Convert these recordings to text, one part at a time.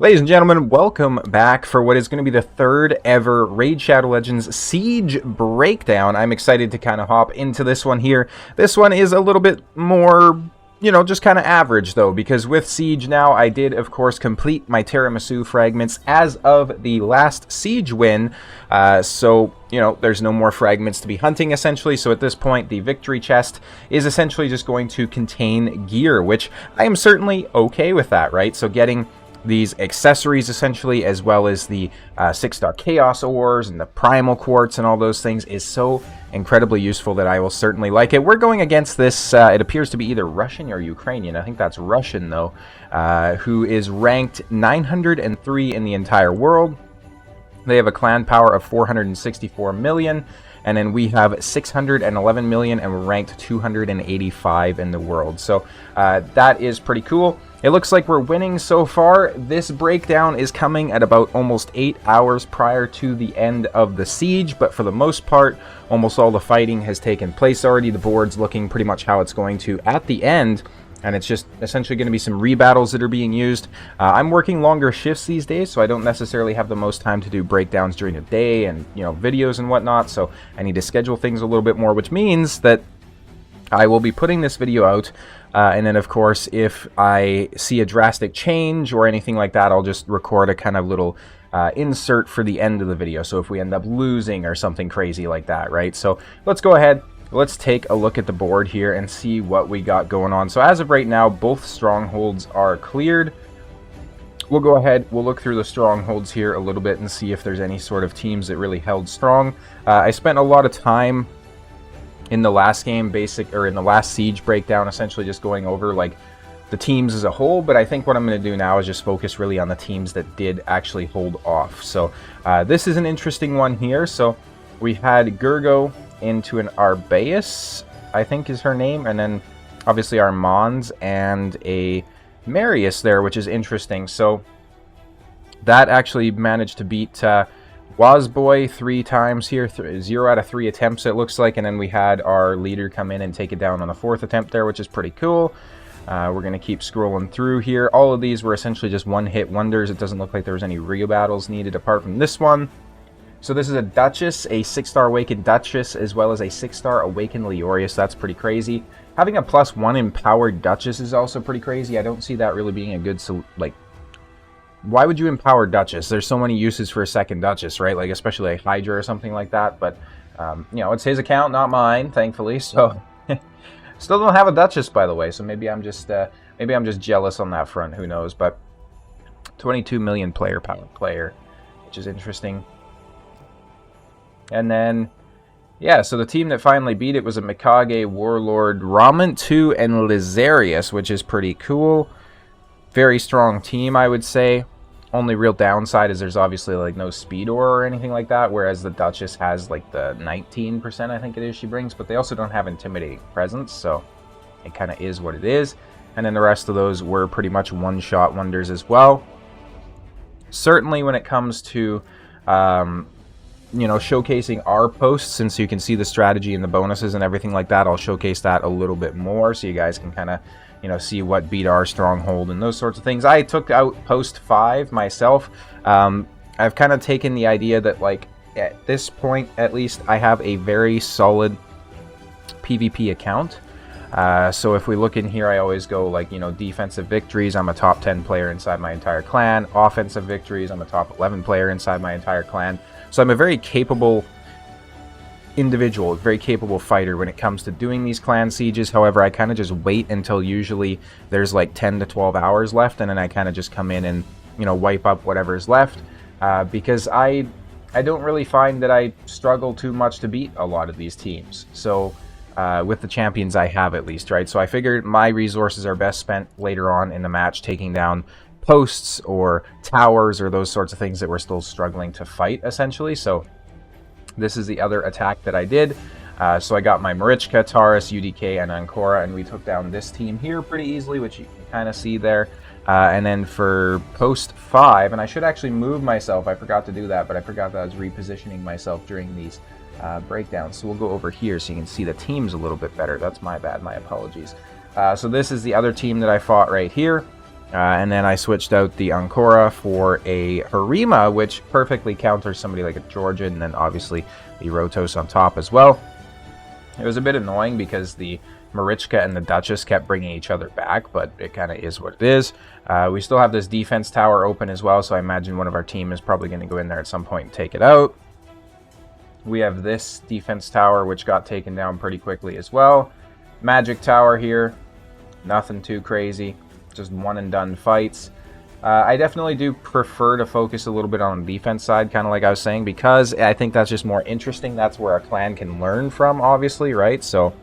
Ladies and gentlemen, welcome back for what is going to be the third ever Raid Shadow Legends Siege breakdown. I'm excited to kind of hop into this one here. This one is a little bit more, just kind of average though, because with Siege now, I did, of course, complete my Tiramisu fragments as of the last Siege win. So, there's no more fragments to be hunting, essentially. So at this point, the victory chest is essentially just going to contain gear, which I am certainly okay with that, right? So getting these accessories essentially, as well as the 6-star chaos ores and the primal quartz and all those things, is so incredibly useful that I will certainly like it. We're going against this, it appears to be either Russian or Ukrainian. I think that's Russian though, who is ranked 903 in the entire world. They have a clan power of 464 million. And then we have 611 million, and we're ranked 285 in the world. So that is pretty cool. It looks like we're winning so far. This breakdown is coming at about almost 8 hours prior to the end of the siege, but for the most part, almost all the fighting has taken place already. The board's looking pretty much how it's going to at the end. And it's just essentially going to be some rebattles that are being used. I'm working longer shifts these days, so I don't necessarily have the most time to do breakdowns during the day and, videos and whatnot. So I need to schedule things a little bit more, which means that I will be putting this video out. And then, of course, if I see a drastic change or anything like that, I'll just record a kind of little insert for the end of the video. So if we end up losing or something crazy like that, right? So let's go ahead. Let's take a look at the board here and see what we got going on. So as of right now, both strongholds are cleared. We'll go ahead, we'll look through the strongholds here a little bit and see if there's any sort of teams that really held strong. I spent a lot of time in the last game, in the last siege breakdown, essentially just going over like the teams as a whole, but I think what I'm going to do now is just focus really on the teams that did actually hold off. So this is an interesting one here. So we had Gergo into an Arbaeus, I think is her name, and then obviously Armands and a Marius there, which is interesting. So that actually managed to beat Wazboy 3 times here, 0 out of 3 attempts it looks like, and then we had our leader come in and take it down on the 4th attempt there, which is pretty cool. We're going to keep scrolling through here. All of these were essentially just one-hit wonders. It doesn't look like there was any real battles needed apart from this one. So this is a Duchess, a 6-star Awakened Duchess, as well as a 6-star Awakened Leorius. That's pretty crazy. Having a +1 Empowered Duchess is also pretty crazy. I don't see that really being a good, why would you empower Duchess? There's so many uses for a second Duchess, right? Like, especially like Hydra or something like that. But, it's his account, not mine, thankfully. So, still don't have a Duchess, by the way. So maybe I'm just jealous on that front. Who knows? But 22 million player power player, which is interesting. And then, yeah, so the team that finally beat it was a Mikage, Warlord, Ramantu, and Lizarius, which is pretty cool. Very strong team, I would say. Only real downside is there's obviously, no speed ore or anything like that, whereas the Duchess has, the 19%, I think it is, she brings, but they also don't have Intimidating Presence, so it kind of is what it is. And then the rest of those were pretty much one-shot wonders as well. Certainly when it comes to showcasing our posts, since you can see the strategy and the bonuses and everything like that, I'll showcase that a little bit more so you guys can kind of, see what beat our stronghold and those sorts of things. I took out post 5 myself. I've kind of taken the idea that, at this point, at least, I have a very solid PvP account. So if we look in here, I always go, defensive victories, I'm a top 10 player inside my entire clan. Offensive victories, I'm a top 11 player inside my entire clan. So I'm a very capable individual, a very capable fighter when it comes to doing these clan sieges. However, I kind of just wait until usually there's 10 to 12 hours left, and then I kind of just come in and, wipe up whatever's left. Because I don't really find that I struggle too much to beat a lot of these teams. So with the champions I have, at least, right? So I figured my resources are best spent later on in the match taking down posts or towers or those sorts of things that we're still struggling to fight, essentially. So this is the other attack that I did. So I got my Marichka, Taurus, UDK, and Ancora, and we took down this team here pretty easily, which you can kind of see there. And then for post 5, and I should actually move myself. I forgot to do that, but I forgot that I was repositioning myself during these breakdowns. So we'll go over here so you can see the teams a little bit better. That's my bad, my apologies. So this is the other team that I fought right here. And then I switched out the Ancora for a Harima, which perfectly counters somebody like a Georgian, and then obviously the Rotos on top as well. It was a bit annoying because the Marichka and the Duchess kept bringing each other back, but it kind of is what it is. We still have this defense tower open as well, so I imagine one of our team is probably going to go in there at some point and take it out. We have this defense tower, which got taken down pretty quickly as well. Magic tower here. Nothing too crazy. Just one and done fights. I definitely do prefer to focus a little bit on the defense side, kind of like I was saying, because I think that's just more interesting. That's where our clan can learn from, obviously, right? So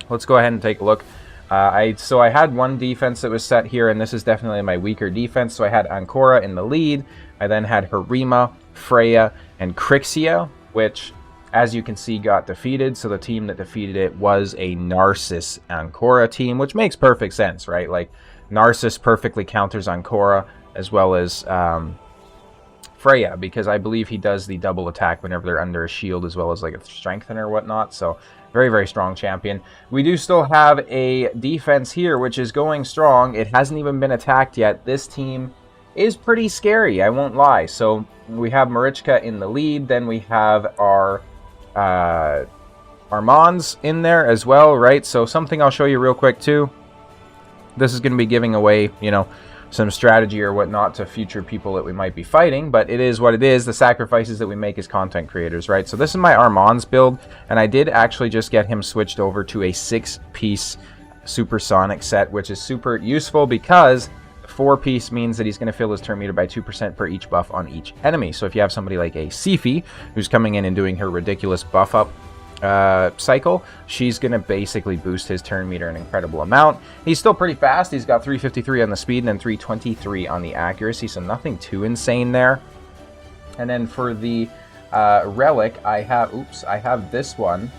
let's go ahead and take a look. So I had one defense that was set here, and this is definitely my weaker defense. So I had Ancora in the lead. I then had Harima, Freya, and Crixia, which, as you can see, got defeated. So the team that defeated it was a Narcissus Ancora team, which makes perfect sense, right? Like, Narcissus perfectly counters Ancora as well as Freya, because I believe he does the double attack whenever they're under a shield, as well as like a strengthener or whatnot. So very, very strong champion. We do still have a defense here, which is going strong. It hasn't even been attacked yet. This team is pretty scary, I won't lie. So we have Marichka in the lead. Then we have our Armands in there as well, right? So something I'll show you real quick too. This is going to be giving away, you know, some strategy or whatnot to future people that we might be fighting, but it is what it is. The sacrifices that we make as content creators, right? So this is my Armands build, and I did actually just get him switched over to a 6-piece supersonic set, which is super useful because 4-piece means that he's going to fill his turn meter by 2% per each buff on each enemy. So if you have somebody like a Sifi who's coming in and doing her ridiculous buff up cycle, she's going to basically boost his turn meter an incredible amount. He's still pretty fast. He's got 353 on the speed and then 323 on the accuracy, so nothing too insane there. And then for the relic, I have this one,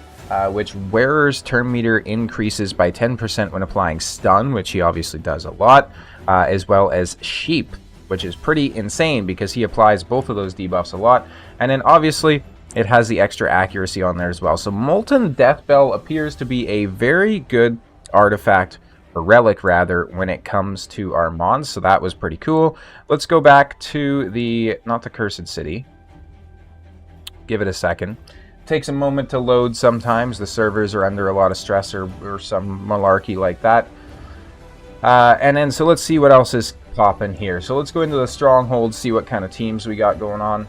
which wearer's turn meter increases by 10% when applying stun, which he obviously does a lot, as well as sheep, which is pretty insane because he applies both of those debuffs a lot. And then obviously it has the extra accuracy on there as well. So Molten Deathbell appears to be a very good artifact, or relic rather, when it comes to our mons. So that was pretty cool. Let's go back to the, not the Cursed City. Give it a second. Takes a moment to load sometimes. The servers are under a lot of stress or some malarkey like that. And then, so let's see what else is popping here. So let's go into the stronghold, see what kind of teams we got going on.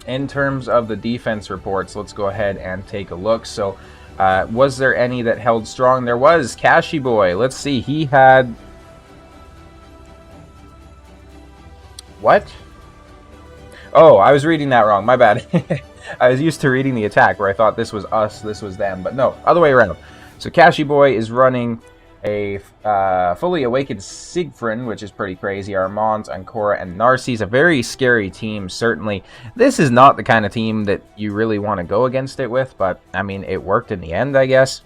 In terms of the defense reports, let's go ahead and take a look. So, was there any that held strong? There was. Kashi Boy. Let's see. He had... What? Oh, I was reading that wrong. My bad. I was used to reading the attack where I thought this was us, this was them. But no, other way around. So Kashi Boy is running a fully awakened Siegfried, which is pretty crazy. Armands, Ancora, and Narcissus, a very scary team, certainly. This is not the kind of team that you really want to go against it with, but, I mean, it worked in the end, I guess.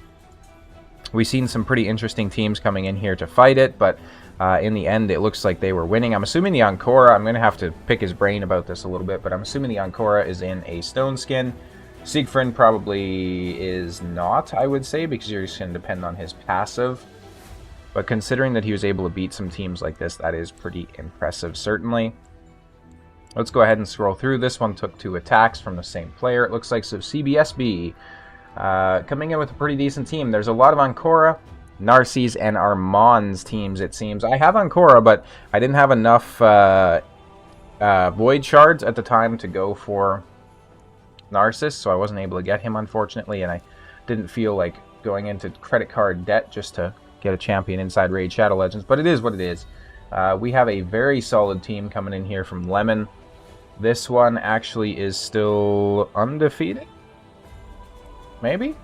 We've seen some pretty interesting teams coming in here to fight it, but in the end, it looks like they were winning. I'm assuming the Ancora, I'm going to have to pick his brain about this a little bit, but I'm assuming the Ancora is in a stone skin. Siegfried probably is not, I would say, because you're just going to depend on his passive. But considering that he was able to beat some teams like this, that is pretty impressive, certainly. Let's go ahead and scroll through. This one took 2 attacks from the same player. It looks like. So CBSB coming in with a pretty decent team. There's a lot of Ancora, Narcissus, and Armands teams, it seems. I have Ancora, but I didn't have enough Void Shards at the time to go for Narcissus, so I wasn't able to get him, unfortunately, and I didn't feel like going into credit card debt just to get a champion inside Raid Shadow Legends, but it is what it is. We have a very solid team coming in here from Lemon. This one actually is still undefeated? Maybe?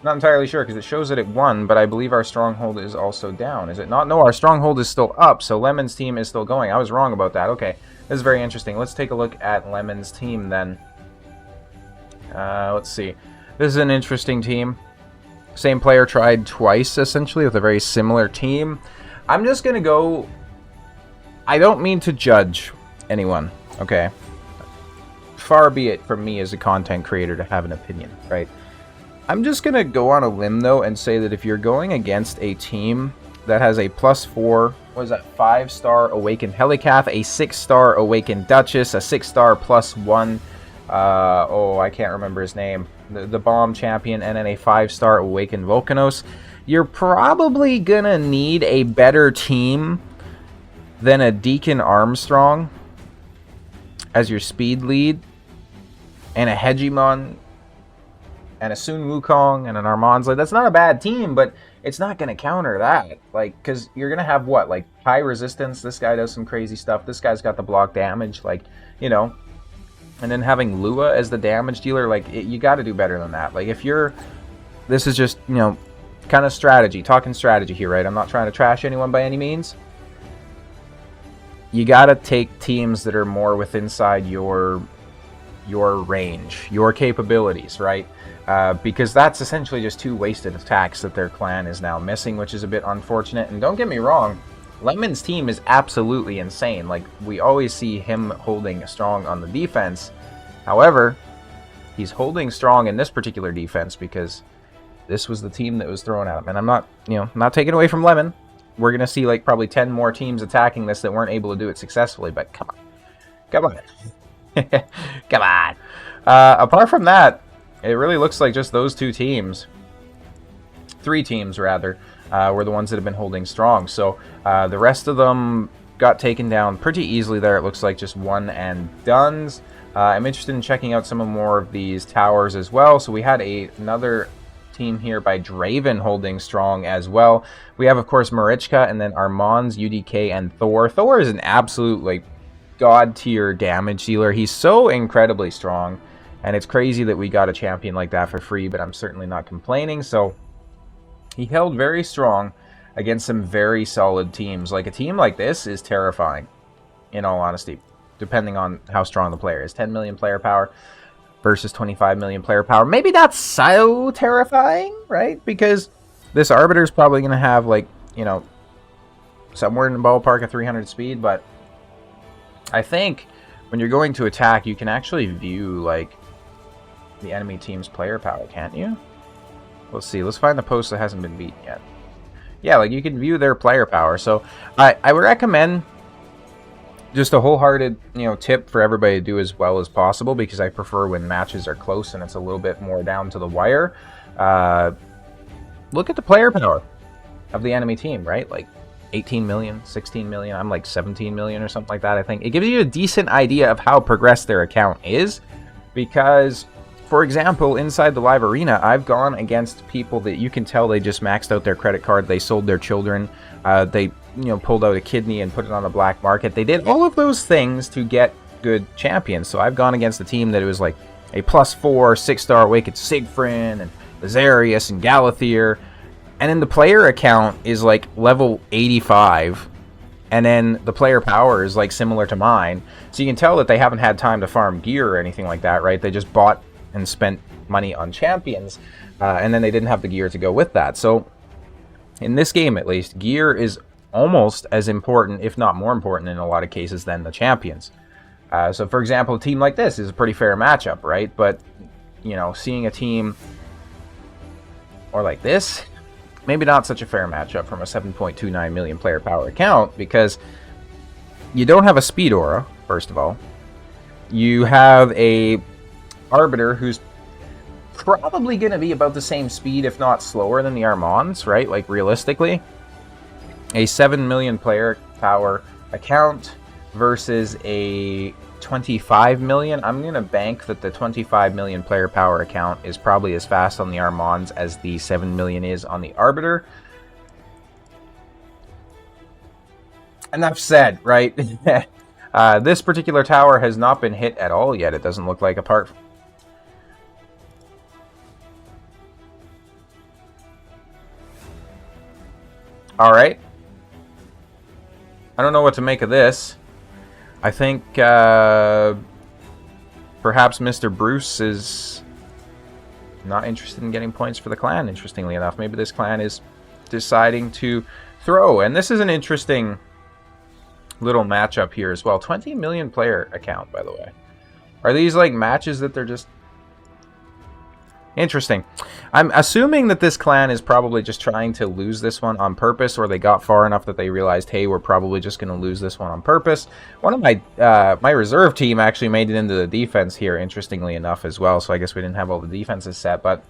Not entirely sure because it shows that it won, but I believe our stronghold is also down. Is it not? No, our stronghold is still up, so Lemon's team is still going. I was wrong about that. Okay, this is very interesting. Let's take a look at Lemon's team then. Let's see. This is an interesting team. Same player tried twice, essentially, with a very similar team. I'm just going to go... I don't mean to judge anyone, okay? Far be it from me as a content creator to have an opinion, right? I'm just going to go on a limb, though, and say that if you're going against a team that has a +4, what is that, 5-star Awakened Helicath, a 6-star Awakened Duchess, a 6-star +1, I can't remember his name, the Bomb Champion, and then a 5-star Awakened Volcanos, you're probably going to need a better team than a Deacon Armstrong as your speed lead, and a Hegemon, and a Sun Wukong, and an Armand's. Like, that's not a bad team, but it's not going to counter that. Like, because you're going to have, what, like, high resistance. This guy does some crazy stuff. This guy's got the block damage, like, you know. And then having Lua as the damage dealer, like, you got to do better than that. Like, if you're... This is just, you know, kind of strategy. Talking strategy here, right? I'm not trying to trash anyone by any means. You got to take teams that are more within inside your range, your capabilities, right? Because that's essentially just 2 wasted attacks that their clan is now missing, which is a bit unfortunate. And don't get me wrong, Lemon's team is absolutely insane. Like, we always see him holding strong on the defense. However, he's holding strong in this particular defense because this was the team that was thrown at him. And I'm not, you know, not taking away from Lemon. We're going to see, like, probably 10 more teams attacking this that weren't able to do it successfully. But come on. Come on. Come on. Apart from that, it really looks like just those 2 teams, 3 teams rather, were the ones that have been holding strong. So the rest of them got taken down pretty easily there. It looks like just one and dones. I'm interested in checking out some more of these towers as well. So we had another team here by Draven holding strong as well. We have, of course, Marichka, and then Armands, UDK, and Thor. Thor is an absolute, like, god tier damage dealer. He's so incredibly strong. And it's crazy that we got a champion like that for free, but I'm certainly not complaining. So he held very strong against some very solid teams. Like, a team like this is terrifying, in all honesty, depending on how strong the player is. 10 million player power versus 25 million player power. Maybe not so terrifying, right? Because this Arbiter is probably going to have, like, you know, somewhere in the ballpark of 300 speed. But I think when you're going to attack, you can actually view, like, the enemy team's player power, can't you? Let's see. Let's find the post that hasn't been beaten yet. Yeah, like, you can view their player power. So I would recommend just a wholehearted, you know, tip for everybody to do as well as possible, because I prefer when matches are close and it's a little bit more down to the wire. Look at the player power of the enemy team, right? Like 18 million, 16 million. I'm like 17 million or something like that, I think. It gives you a decent idea of how progressed their account is, because, for example, inside the live arena, I've gone against people that you can tell they just maxed out their credit card, they sold their children, they, you know, pulled out a kidney and put it on the black market. They did all of those things to get good champions. So I've gone against a team that it was like a +4, 6-star Awakened Siegfried, and Lazarius, and Galathier, and then the player account is like level 85, and then the player power is like similar to mine. So you can tell that they haven't had time to farm gear or anything like that, right? They just bought and spent money on champions, and then they didn't have the gear to go with that. So in this game, at least, gear is almost as important, if not more important in a lot of cases, than the champions. So for example, a team like this is a pretty fair matchup, right? But, you know, seeing a team or like this, maybe not such a fair matchup from a 7.29 million player power account, because you don't have a speed aura, first of all. You have a Arbiter who's probably going to be about the same speed, if not slower, than the Armands, right? Like, realistically. A 7 million player power account versus a 25 million. I'm going to bank that the 25 million player power account is probably as fast on the Armands as the 7 million is on the Arbiter. Enough said, right? This particular tower has not been hit at all yet, it doesn't look like, apart from... Alright. I don't know what to make of this. I think perhaps Mr. Bruce is not interested in getting points for the clan, interestingly enough. Maybe this clan is deciding to throw. And this is an interesting little matchup here as well. 20 million player account, by the way. Are these like matches that they're just Interesting. I'm assuming that this clan is probably just trying to lose this one on purpose, or they got far enough that they realized, hey, we're probably just going to lose this one on purpose. One of my my reserve team actually made it into the defense here, interestingly enough, as well, so I guess we didn't have all the defenses set, but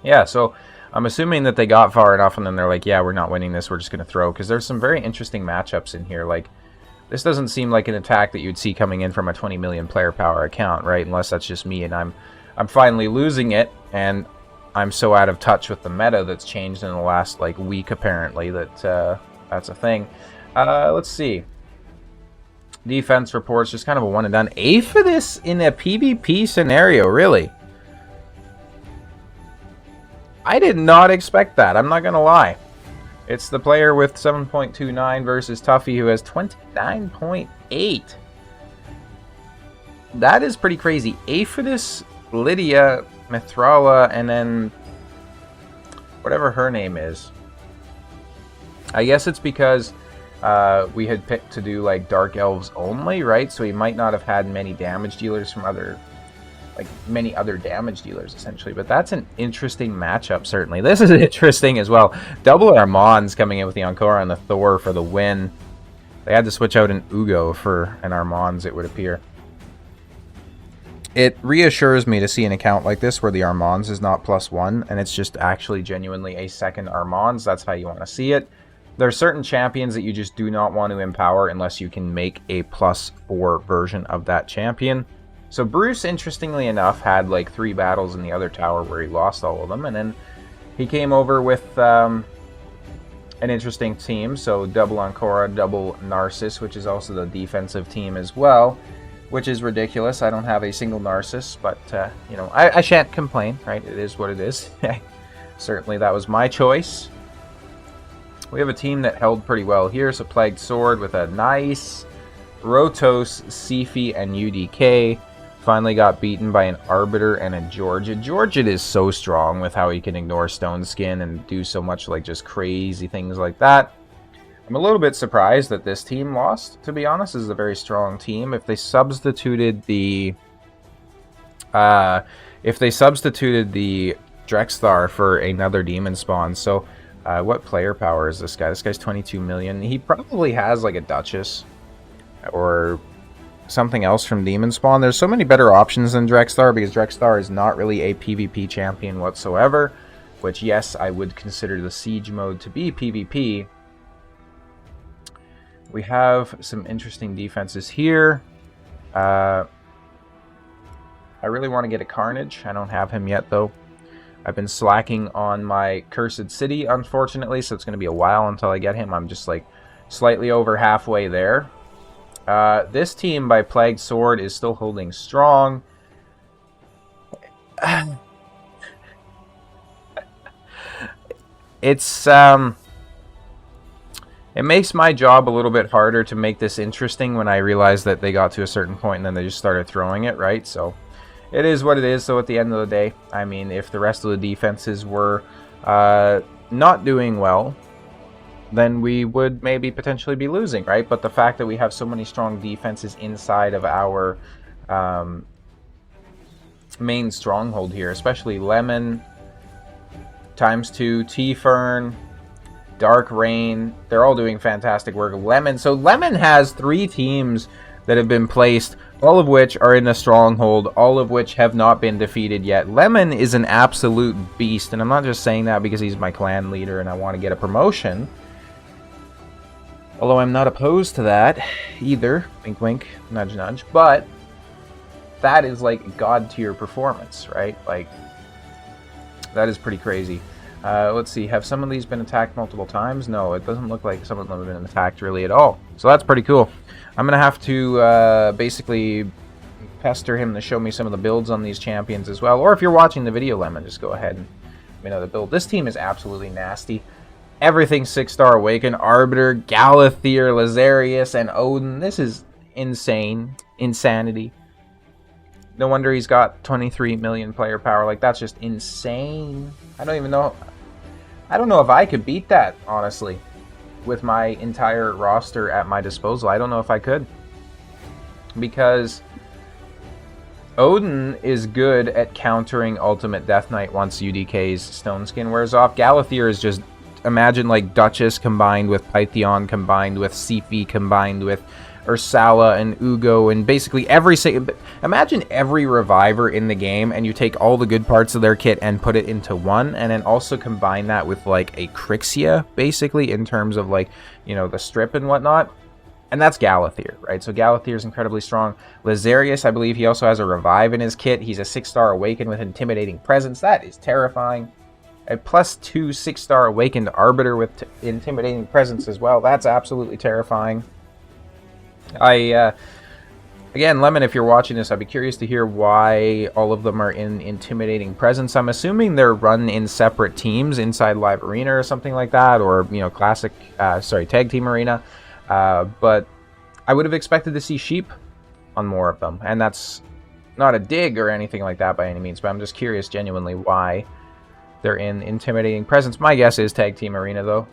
yeah, so I'm assuming that they got far enough, and then they're like, yeah, we're not winning this, we're just going to throw, because there's some very interesting matchups in here. Like, this doesn't seem like an attack that you'd see coming in from a 20 million player power account, right? Unless that's just me, and I'm finally losing it, and I'm so out of touch with the meta that's changed in the last, like, week, apparently, that that's a thing. Let's see. Defense reports, just kind of a one and done. A for this in a PvP scenario, really? I did not expect that, I'm not going to lie. It's the player with 7.29 versus Tuffy, who has 29.8. That is pretty crazy. A for this, Lydia, Mithrala, and then whatever her name is. I guess it's because we had picked to do like Dark Elves only, right? So he might not have had many damage dealers from many other damage dealers, essentially. But that's an interesting matchup, certainly. This is interesting as well. Double Armands coming in with the Ankora and the Thor for the win. They had to switch out an Ugo for an Armands, it would appear. It reassures me to see an account like this where the Armands is not +1, and it's just actually genuinely a second Armands. That's how you want to see it. There are certain champions that you just do not want to empower unless you can make a +4 version of that champion. So Bruce, interestingly enough, had like 3 battles in the other tower where he lost all of them, and then he came over with an interesting team. So double Ankora, double Narcissus, which is also the defensive team as well, which is ridiculous. I don't have a single Narcissus, but you know, I shan't complain, right? It is what it is. Certainly that was my choice. We have a team that held pretty well here. So Plagued Sword with a nice Rotos, Sifi, and UDK. Finally got beaten by an Arbiter and a Georgia. Georgia is so strong with how he can ignore Stone Skin and do so much like just crazy things like that. I'm a little bit surprised that this team lost, to be honest. This is a very strong team. If they substituted the Drexthar for another Demon Spawn. So what player power is this guy? This guy's 22 million. He probably has like a Duchess or something else from Demon Spawn. There's so many better options than Drexthar, because Drexthar is not really a PvP champion whatsoever, which, yes, I would consider the Siege mode to be PvP. We have some interesting defenses here. I really want to get a Carnage. I don't have him yet, though. I've been slacking on my Cursed City, unfortunately, so it's going to be a while until I get him. I'm just, like, slightly over halfway there. This team by Plagued Sword is still holding strong. It's, it makes my job a little bit harder to make this interesting when I realize that they got to a certain point and then they just started throwing it, right? So, it is what it is. So, at the end of the day, I mean, if the rest of the defenses were not doing well, then we would maybe potentially be losing, right? But the fact that we have so many strong defenses inside of our main stronghold here, especially Lemon, ×2, T-Fern, Dark Rain, they're all doing fantastic work. Lemon, so Lemon has 3 teams that have been placed, all of which are in the stronghold, all of which have not been defeated yet. Lemon is an absolute beast, and I'm not just saying that because he's my clan leader and I want to get a promotion. Although I'm not opposed to that either. Wink, wink, nudge, nudge. But that is like god tier performance, right? Like, that is pretty crazy. Let's see. Have some of these been attacked multiple times? No, it doesn't look like some of them have been attacked really at all. So that's pretty cool. I'm going to have to basically pester him to show me some of the builds on these champions as well. Or if you're watching the video, Lemon, just go ahead and let me know the build. This team is absolutely nasty. Everything 6-star Awaken, Arbiter, Galathier, Lazarius, and Odin. This is insane. Insanity. No wonder he's got 23 million player power. Like, that's just insane. I don't even know. I don't know if I could beat that, honestly, with my entire roster at my disposal. I don't know if I could. Because Odin is good at countering Ultimate Death Knight once UDK's Stone Skin wears off. Galathir is just, imagine like Duchess combined with Pythion combined with Sifi combined with Ursala and Ugo and basically every single... Imagine every reviver in the game and you take all the good parts of their kit and put it into one, and then also combine that with like a Crixia, basically, in terms of like, you know, the strip and whatnot. And that's Galathir, right? So Galathir is incredibly strong. Lazarius, I believe he also has a revive in his kit. He's a 6-star Awakened with Intimidating Presence. That is terrifying. A +2 6-star Awakened Arbiter with Intimidating Presence as well. That's absolutely terrifying. Again, Lemon, if you're watching this, I'd be curious to hear why all of them are in Intimidating Presence. I'm assuming they're run in separate teams inside Live Arena or something like that, or, you know, Classic, Tag Team Arena. But I would have expected to see Sheep on more of them, and that's not a dig or anything like that by any means, but I'm just curious genuinely why they're in Intimidating Presence. My guess is Tag Team Arena, though.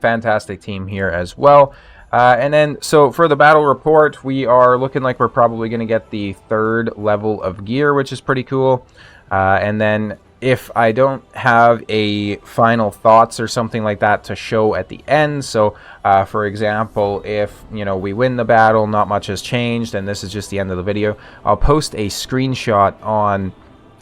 Fantastic team here as well. And then, so for the battle report, we are looking like we're probably going to get the 3rd level of gear, which is pretty cool. And then if I don't have a final thoughts or something like that to show at the end, so for example, if, you know, we win the battle, not much has changed, and this is just the end of the video, I'll post a screenshot on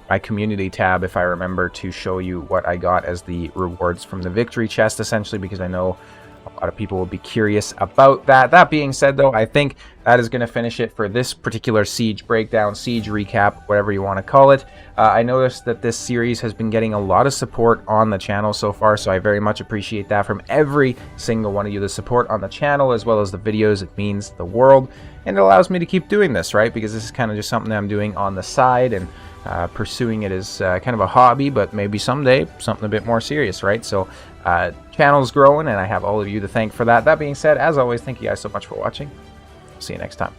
my community tab, if I remember, to show you what I got as the rewards from the victory chest, essentially, because I know a lot of people will be curious about that. That being said, though, I think that is going to finish it for this particular Siege breakdown, Siege recap, whatever you want to call it. I noticed that this series has been getting a lot of support on the channel so far, so I very much appreciate that from every single one of you. The support on the channel as well as the videos, it means the world, and it allows me to keep doing this, right? Because this is kind of just something that I'm doing on the side, and pursuing it as kind of a hobby, but maybe someday something a bit more serious, right? So channel's growing, and I have all of you to thank for that. That being said, as always, thank you guys so much for watching. See you next time.